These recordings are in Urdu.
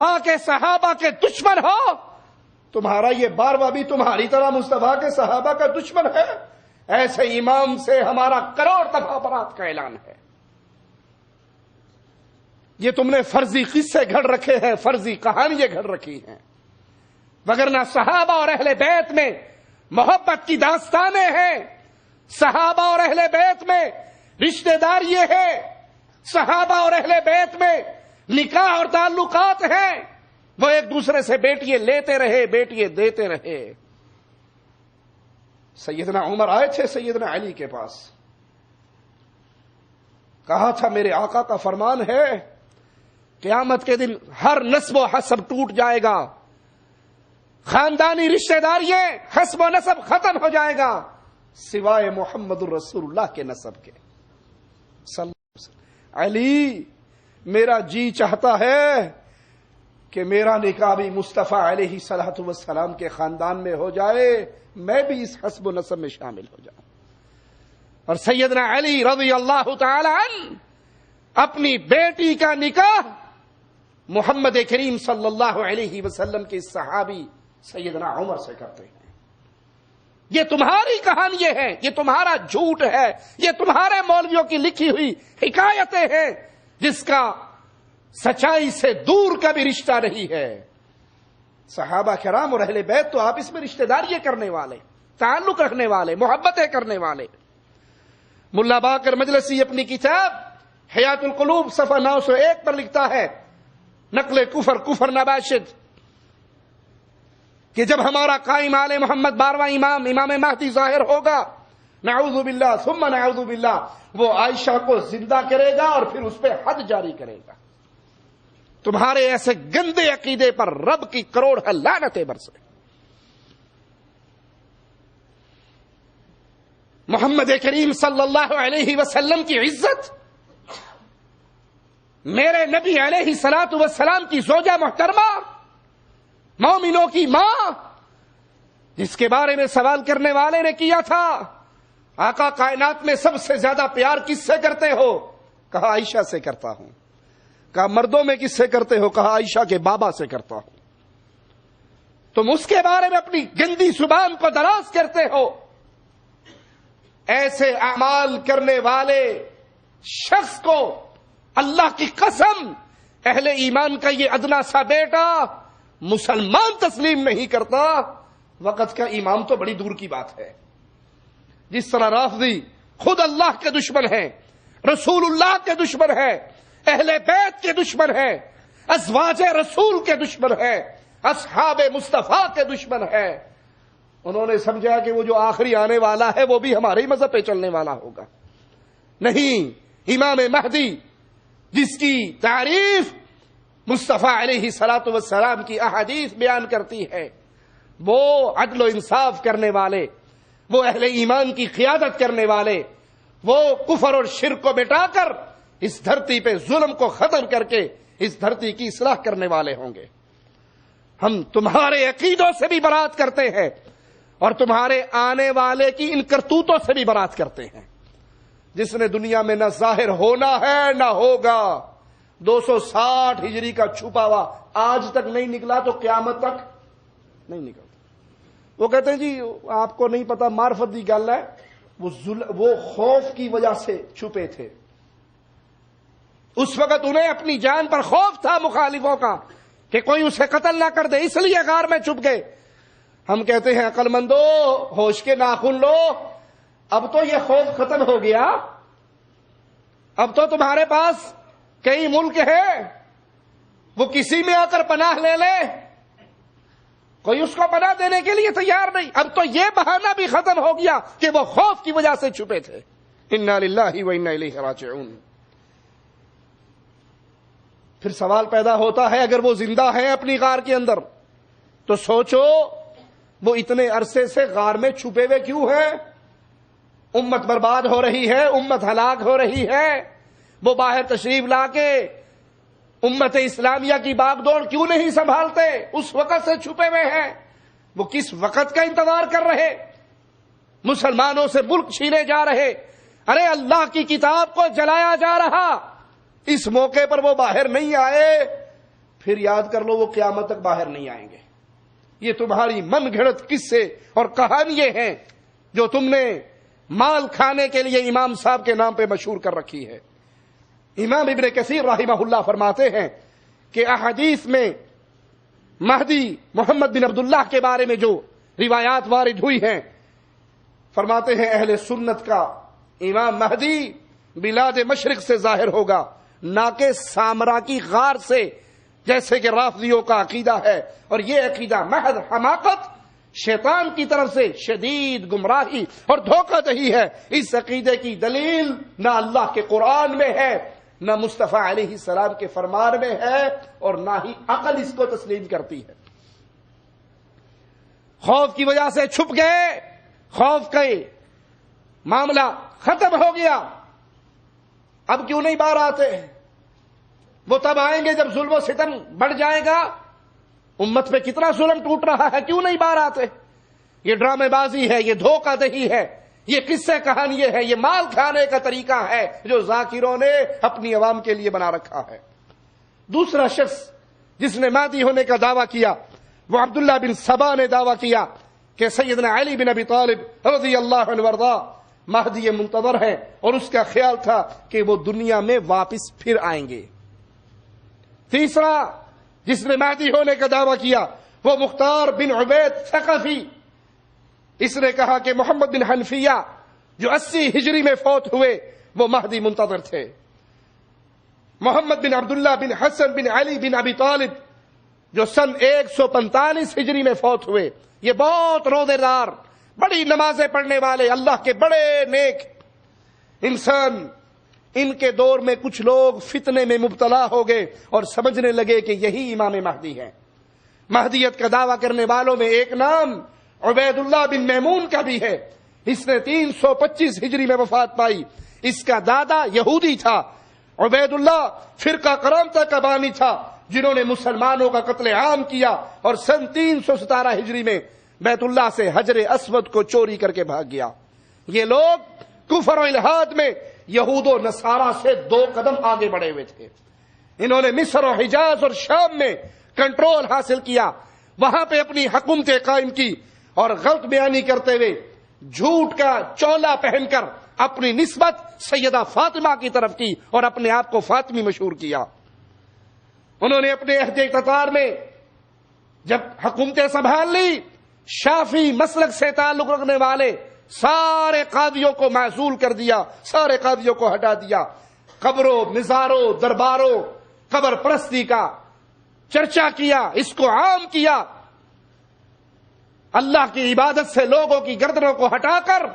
کے صحابہ کے دشمن ہو، تمہارا یہ بارواں بھی تمہاری طرح مصطفیٰ کے صحابہ کا دشمن ہے، ایسے امام سے ہمارا کروڑ دفعہ برات کا اعلان ہے۔ یہ تم نے فرضی قصے گھڑ رکھے ہیں، فرضی کہانیاں گھڑ رکھی ہیں، وگرنہ صحابہ اور اہل بیت میں محبت کی داستانیں ہیں، صحابہ اور اہل بیت میں رشتہ دار یہ ہے، صحابہ اور اہل بیت میں نکاح اور تعلقات ہیں، وہ ایک دوسرے سے بیٹیاں لیتے رہے، بیٹیاں دیتے رہے۔ سیدنا عمر آئے تھے سیدنا علی کے پاس، کہا تھا میرے آقا کا فرمان ہے قیامت کے دن ہر نسب و حسب ٹوٹ جائے گا، خاندانی رشتہ داریاں حسب و نسب ختم ہو جائے گا سوائے محمد الرسول اللہ کے نسب کے۔ صلی اللہ علیہ وسلم، علی میرا جی چاہتا ہے کہ میرا نکاح بھی مصطفیٰ علیہ صلاۃ والسلام کے خاندان میں ہو جائے، میں بھی اس حسب و نسب میں شامل ہو جاؤں۔ اور سیدنا علی رضی اللہ تعالی عنہ اپنی بیٹی کا نکاح محمد کریم صلی اللہ علیہ وسلم کے صحابی سیدنا عمر سے کرتے ہیں۔ یہ تمہاری کہانی ہے، یہ تمہارا جھوٹ ہے، یہ تمہارے مولویوں کی لکھی ہوئی حکایتیں ہیں جس کا سچائی سے دور کا بھی رشتہ نہیں ہے۔ صحابہ کرام اور اہل بیت تو آپس میں رشتہ داریاں کرنے والے، تعلق رکھنے والے، محبتیں کرنے والے۔ ملا باقر مجلسی اپنی کتاب حیات القلوب صفحہ 901 پر لکھتا ہے، نقل کفر نباشد، کہ جب ہمارا قائم آل محمد 12واں امام مہدی ظاہر ہوگا، نعوذ باللہ ثم نعوذ باللہ، وہ عائشہ کو زندہ کرے گا اور پھر اس پہ حد جاری کرے گا۔ تمہارے ایسے گندے عقیدے پر رب کی کروڑ لعنتیں برسے۔ محمد کریم صلی اللہ علیہ وسلم کی عزت، میرے نبی علیہ الصلوۃ والسلام کی زوجہ محترمہ، مومنوں کی ماں، جس کے بارے میں سوال کرنے والے نے کیا تھا آقا کائنات میں سب سے زیادہ پیار کس سے کرتے ہو؟ کہا عائشہ سے کرتا ہوں۔ کہا مردوں میں کس سے کرتے ہو؟ کہا عائشہ کے بابا سے کرتا ہوں۔ تم اس کے بارے میں اپنی گندی زبان کو دراز کرتے ہو۔ ایسے اعمال کرنے والے شخص کو اللہ کی قسم اہل ایمان کا یہ ادنا سا بیٹا مسلمان تسلیم نہیں کرتا۔ وقت کا امام تو بڑی دور کی بات ہے۔ جس طرح رافضی خود اللہ کے دشمن ہے، رسول اللہ کے دشمن ہے، اہل بیت کے دشمن ہے، ازواج رسول کے دشمن ہے، اصحاب مصطفیٰ کے دشمن ہے، انہوں نے سمجھا کہ وہ جو آخری آنے والا ہے وہ بھی ہمارے ہی مذہب پہ چلنے والا ہوگا۔ نہیں، امام مہدی جس کی تعریف مصطفیٰ علیہ صلاۃ والسلام کی احادیث بیان کرتی ہے، وہ عدل و انصاف کرنے والے، وہ اہل ایمان کی قیادت کرنے والے، وہ کفر اور شرک کو مٹا کر اس دھرتی پہ ظلم کو ختم کر کے اس دھرتی کی اصلاح کرنے والے ہوں گے۔ ہم تمہارے عقیدوں سے بھی برات کرتے ہیں اور تمہارے آنے والے کی ان کرتوتوں سے بھی برات کرتے ہیں، جس نے دنیا میں نہ ظاہر ہونا ہے نہ ہوگا۔ 260 ہجری کا چھپا ہوا آج تک نہیں نکلا تو قیامت تک نہیں نکلتا۔ وہ کہتے ہیں جی آپ کو نہیں پتا، معرفت دی گل ہے، وہ خوف کی وجہ سے چھپے تھے۔ اس وقت انہیں اپنی جان پر خوف تھا مخالفوں کا کہ کوئی اسے قتل نہ کر دے، اس لیے غار میں چھپ گئے۔ ہم کہتے ہیں عقل مندو ہوش کے ناخن لو، اب تو یہ خوف ختم ہو گیا، اب تو تمہارے پاس کئی ملک ہیں، وہ کسی میں آ کر پناہ لے لے، کوئی اس کو پناہ دینے کے لیے تیار نہیں۔ اب تو یہ بہانہ بھی ختم ہو گیا کہ وہ خوف کی وجہ سے چھپے تھے۔ انا للہ و انا الیہ راجعون۔ پھر سوال پیدا ہوتا ہے اگر وہ زندہ ہیں اپنی غار کے اندر تو سوچو وہ اتنے عرصے سے غار میں چھپے ہوئے کیوں ہیں؟ امت برباد ہو رہی ہے، امت ہلاک ہو رہی ہے، وہ باہر تشریف لا کے امت اسلامیہ کی باغ دوڑ کیوں نہیں سنبھالتے؟ اس وقت سے چھپے ہوئے ہیں۔ وہ کس وقت کا انتظار کر رہے؟ مسلمانوں سے ملک چھینے جا رہے، ارے اللہ کی کتاب کو جلایا جا رہا، اس موقع پر وہ باہر نہیں آئے، پھر یاد کر لو وہ قیامت تک باہر نہیں آئیں گے. یہ تمہاری من گھڑت قصے اور کہانیاں ہیں جو تم نے مال کھانے کے لیے امام صاحب کے نام پہ مشہور کر رکھی ہے. امام ابن کثیر رحمہ اللہ فرماتے ہیں کہ احادیث میں مہدی محمد بن عبداللہ کے بارے میں جو روایات وارد ہوئی ہیں، فرماتے ہیں اہل سنت کا امام مہدی بلاد مشرق سے ظاہر ہوگا، نہ کہ سامرا کی غار سے، جیسے کہ رافضیوں کا عقیدہ ہے. اور یہ عقیدہ محض حماقت، شیطان کی طرف سے شدید گمراہی اور دھوکہ دہی ہے. اس عقیدے کی دلیل نہ اللہ کے قرآن میں ہے، نہ مصطفیٰ علیہ السلام کے فرمان میں ہے، اور نہ ہی عقل اس کو تسلیم کرتی ہے. خوف کی وجہ سے چھپ گئے، خوف کا معاملہ ختم ہو گیا. اب کیوں نہیں باہر آتے؟ وہ تب آئیں گے جب ظلم و ستم بڑھ جائے گا. امت پہ کتنا ظلم ٹوٹ رہا ہے، کیوں نہیں باہر آتے؟ یہ ڈرامے بازی ہے، یہ دھوکہ دہی ہے، یہ قصے کہانی ہے، یہ مال کھانے کا طریقہ ہے جو ذاکروں نے اپنی عوام کے لیے بنا رکھا ہے. دوسرا شخص جس نے مہدی ہونے کا دعویٰ کیا وہ عبداللہ بن سبا نے دعویٰ کیا کہ سیدنا علی بن ابی طالب رضی اللہ عنہ وارضا مہدی منتظر ہے، اور اس کا خیال تھا کہ وہ دنیا میں واپس پھر آئیں گے. تیسرا جس نے مہدی ہونے کا دعویٰ کیا وہ مختار بن عبید ثقفی. اس نے کہا کہ محمد بن حنفیہ جو 80 ہجری میں فوت ہوئے وہ مہدی منتظر تھے. محمد بن عبداللہ بن حسن بن علی بن ابی طالب جو سن 145 ہجری میں فوت ہوئے، یہ بہت روزے دار، بڑی نمازیں پڑھنے والے، اللہ کے بڑے نیک انسان. ان کے دور میں کچھ لوگ فتنے میں مبتلا ہو گئے اور سمجھنے لگے کہ یہی امام مہدی ہے. مہدیت کا دعویٰ کرنے والوں میں ایک نام عبید اللہ بن میمون کا بھی ہے. اس نے 325 ہجری میں وفات پائی. اس کا دادا یہودی تھا. عبید اللہ فرقہ کرامتہ کا بانی تھا جنہوں نے مسلمانوں کا قتل عام کیا اور سن 317 ہجری میں بیت اللہ سے حجر اسود کو چوری کر کے بھاگ گیا. یہ لوگ کفر و الحاد میں یہود و نصارہ سے 2 قدم آگے بڑھے ہوئے تھے. انہوں نے مصر و حجاز اور شام میں کنٹرول حاصل کیا، وہاں پہ اپنی حکومتیں قائم کی، اور غلط بیانی کرتے ہوئے جھوٹ کا چولا پہن کر اپنی نسبت سیدہ فاطمہ کی طرف کی اور اپنے آپ کو فاطمی مشہور کیا. انہوں نے اپنے عہد اقتدار میں جب حکومتیں سنبھال لی، شافعی مسلک سے تعلق رکھنے والے سارے قاضیوں کو معزول کر دیا، سارے قاضیوں کو ہٹا دیا. قبروں، مزاروں، درباروں، قبر پرستی کا چرچا کیا، اس کو عام کیا. اللہ کی عبادت سے لوگوں کی گردنوں کو ہٹا کر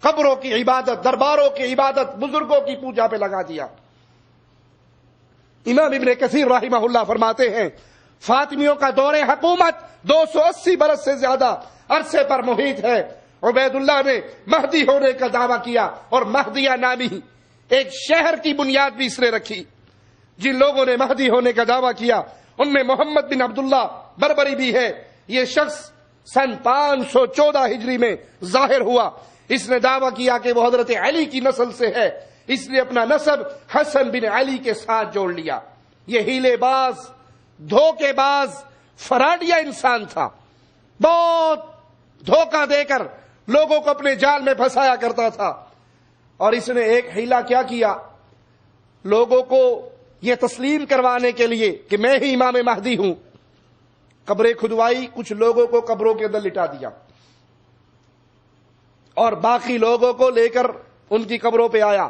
قبروں کی عبادت، درباروں کی عبادت، بزرگوں کی پوجا پہ لگا دیا. امام ابن کثیر رحمہ اللہ فرماتے ہیں فاطمیوں کا دور حکومت 280 برس سے زیادہ عرصے پر محیط ہے. عبید اللہ نے مہدی ہونے کا دعویٰ کیا اور مہدیہ نامی ایک شہر کی بنیاد بھی اس نے رکھی. جن لوگوں نے مہدی ہونے کا دعویٰ کیا ان میں محمد بن عبداللہ بربری بھی ہے. یہ شخص سن 514 ہجری میں ظاہر ہوا. اس نے دعویٰ کیا کہ وہ حضرت علی کی نسل سے ہے، اس نے اپنا نسب حسن بن علی کے ساتھ جوڑ لیا. یہ ہیلے باز، دھوکے باز، فراڈیا انسان تھا. بہت دھوکہ دے کر لوگوں کو اپنے جال میں پھنسایا کرتا تھا. اور اس نے ایک ہیلا کیا کیا، لوگوں کو یہ تسلیم کروانے کے لیے کہ میں ہی امام مہدی ہوں، قبریں کھدوائی، کچھ لوگوں کو قبروں کے اندر لٹا دیا اور باقی لوگوں کو لے کر ان کی قبروں پہ آیا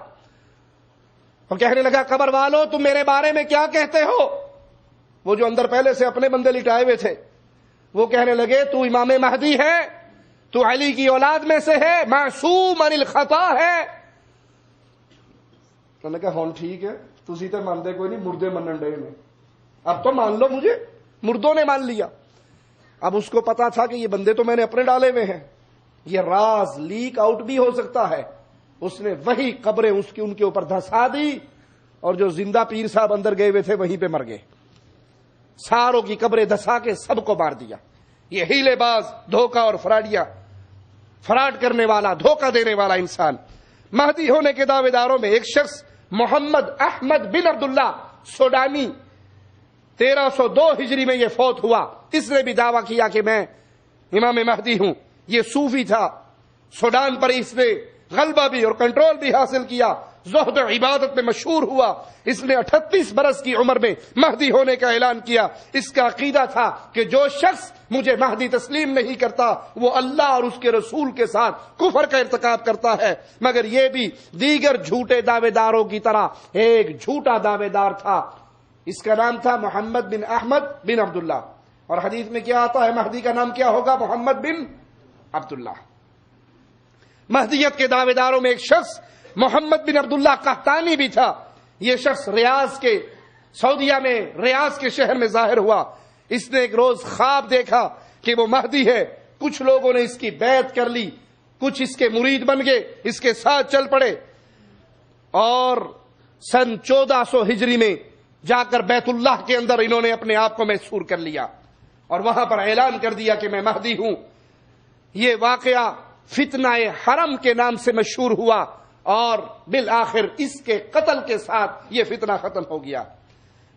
اور کہنے لگا قبر والوں تم میرے بارے میں کیا کہتے ہو. وہ جو اندر پہلے سے اپنے بندے لٹائے ہوئے تھے وہ کہنے لگے تو امام مہدی ہے، تو علی کی اولاد میں سے ہے، معصوم عن الخطا ہے. کہنے لگا ہون ٹھیک ہے، تسی تے مانتے کوئی نہیں، مردے منن ڈے میں، اب تو مان لو مجھے. مردوں نے مان لیا. اب اس کو پتا تھا کہ یہ بندے تو میں نے اپنے ڈالے ہوئے ہیں، یہ راز لیک آؤٹ بھی ہو سکتا ہے. اس نے وہی قبریں ان کے اوپر دھسا دی اور جو زندہ پیر صاحب اندر گئے ہوئے تھے وہیں پہ مر گئے. ساروں کی قبریں دھسا کے سب کو مار دیا. یہ ہیلے باز، دھوکہ اور فراڈیا، فراڈ کرنے والا، دھوکہ دینے والا انسان. مہدی ہونے کے دعوے داروں میں ایک شخص محمد احمد بن عبداللہ سوڈانی 1302 ہجری میں یہ فوت ہوا. اس نے بھی دعویٰ کیا کہ میں امام مہدی ہوں. یہ صوفی تھا. سوڈان پر اس نے غلبہ بھی اور کنٹرول بھی حاصل کیا. زہد و عبادت میں مشہور ہوا. اس نے 38 برس کی عمر میں مہدی ہونے کا اعلان کیا. اس کا عقیدہ تھا کہ جو شخص مجھے مہدی تسلیم نہیں کرتا وہ اللہ اور اس کے رسول کے ساتھ کفر کا ارتکاب کرتا ہے. مگر یہ بھی دیگر جھوٹے دعوے داروں کی طرح ایک جھوٹا دعوے دار تھا. اس کا نام تھا محمد بن احمد بن عبداللہ. اور حدیث میں کیا آتا ہے مہدی کا نام کیا ہوگا؟ محمد بن عبداللہ. مہدیت کے دعوے داروں میں ایک شخص محمد بن عبداللہ قحطانی بھی تھا. یہ شخص سعودیہ میں ریاض کے شہر میں ظاہر ہوا. اس نے ایک روز خواب دیکھا کہ وہ مہدی ہے. کچھ لوگوں نے اس کی بیعت کر لی, کچھ اس کے مرید بن گئے, اس کے ساتھ چل پڑے, اور سن 1400 ہجری میں جا کر بیت اللہ کے اندر انہوں نے اپنے آپ کو محصور کر لیا اور وہاں پر اعلان کر دیا کہ میں مہدی ہوں. یہ واقعہ فتنہ حرم کے نام سے مشہور ہوا اور بالآخر اس کے قتل کے ساتھ یہ فتنہ ختم ہو گیا.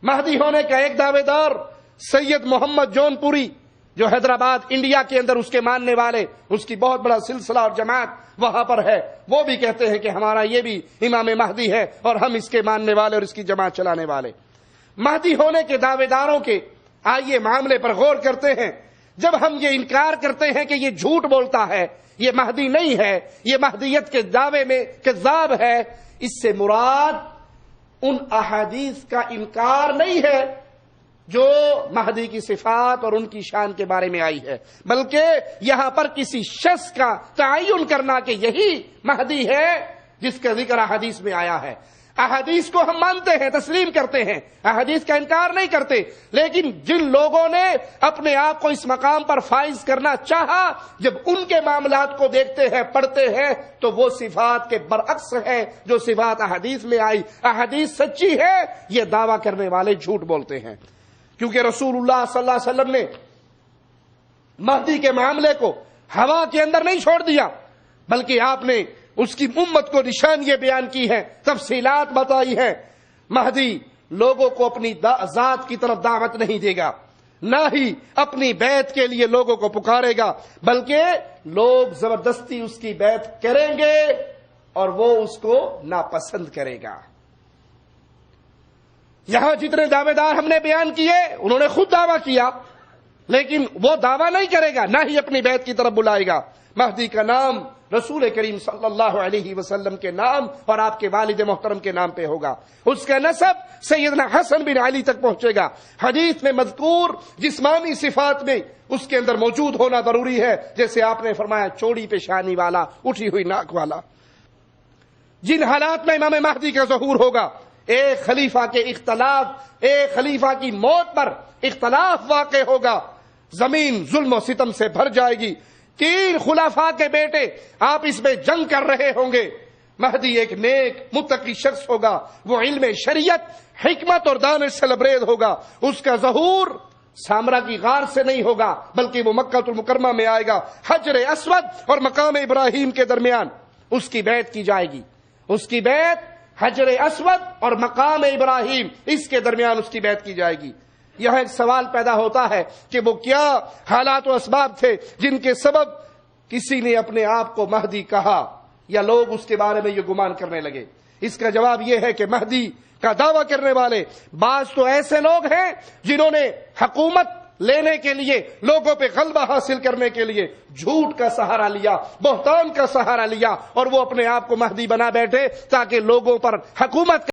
مہدی ہونے کا ایک دعوے دار سید محمد جون پوری جو حیدرآباد انڈیا کے اندر اس کے ماننے والے, اس کی بہت بڑا سلسلہ اور جماعت وہاں پر ہے, وہ بھی کہتے ہیں کہ ہمارا یہ بھی امام مہدی ہے اور ہم اس کے ماننے والے اور اس کی جماعت چلانے والے. مہدی ہونے کے دعوے داروں کے آئیے معاملے پر غور کرتے ہیں. جب ہم یہ انکار کرتے ہیں کہ یہ جھوٹ بولتا ہے, یہ مہدی نہیں ہے, یہ مہدیت کے دعوے میں کذاب ہے, اس سے مراد ان احادیث کا انکار نہیں ہے جو مہدی کی صفات اور ان کی شان کے بارے میں آئی ہے, بلکہ یہاں پر کسی شخص کا تعین کرنا کہ یہی مہدی ہے جس کا ذکر احادیث میں آیا ہے. احادیث کو ہم مانتے ہیں, تسلیم کرتے ہیں, احادیث کا انکار نہیں کرتے, لیکن جن لوگوں نے اپنے آپ کو اس مقام پر فائز کرنا چاہا, جب ان کے معاملات کو دیکھتے ہیں, پڑھتے ہیں, تو وہ صفات کے برعکس ہے جو صفات احادیث میں آئی. احادیث سچی ہے, یہ دعویٰ کرنے والے جھوٹ بولتے ہیں. کیونکہ رسول اللہ صلی اللہ علیہ وسلم نے مہدی کے معاملے کو ہوا کے اندر نہیں چھوڑ دیا, بلکہ آپ نے اس کی امت کو نشانیاں بیان کی ہیں, تفصیلات بتائی ہیں. مہدی لوگوں کو اپنی ذات کی طرف دعوت نہیں دے گا, نہ ہی اپنی بیعت کے لیے لوگوں کو پکارے گا, بلکہ لوگ زبردستی اس کی بیعت کریں گے اور وہ اس کو ناپسند کرے گا. یہاں جتنے دعوے دار ہم نے بیان کیے انہوں نے خود دعویٰ کیا, لیکن وہ دعویٰ نہیں کرے گا, نہ ہی اپنی بیعت کی طرف بلائے گا. مہدی کا نام رسول کریم صلی اللہ علیہ وسلم کے نام اور آپ کے والد محترم کے نام پہ ہوگا. اس کا نسب سیدنا حسن بن علی تک پہنچے گا. حدیث میں مذکور جسمانی صفات میں اس کے اندر موجود ہونا ضروری ہے, جیسے آپ نے فرمایا چوڑی پیشانی والا, اٹھی ہوئی ناک والا. جن حالات میں امام مہدی کا ظہور ہوگا, ایک خلیفہ کے اختلاف, ایک خلیفہ کی موت پر اختلاف واقع ہوگا, زمین ظلم و ستم سے بھر جائے گی. 3 خلفاء کے بیٹے آپس میں جنگ کر رہے ہوں گے. مہدی ایک نیک متقی شخص ہوگا, وہ علم شریعت, حکمت اور دانش سے لبریز ہوگا. اس کا ظہور سامرا کی غار سے نہیں ہوگا, بلکہ وہ مکہ المکرمہ میں آئے گا. حجر اسود اور مقام ابراہیم کے درمیان اس کی بیعت کی جائے گی. اس کی بیعت حجر اسود اور مقام ابراہیم, اس کے درمیان اس کی بیعت کی جائے گی. یہاں ایک سوال پیدا ہوتا ہے کہ وہ کیا حالات و اسباب تھے جن کے سبب کسی نے اپنے آپ کو مہدی کہا یا لوگ اس کے بارے میں یہ گمان کرنے لگے. اس کا جواب یہ ہے کہ مہدی کا دعویٰ کرنے والے بعض تو ایسے لوگ ہیں جنہوں نے حکومت لینے کے لیے, لوگوں پہ غلبہ حاصل کرنے کے لیے جھوٹ کا سہارا لیا, بہتان کا سہارا لیا, اور وہ اپنے آپ کو مہدی بنا بیٹھے تاکہ لوگوں پر حکومت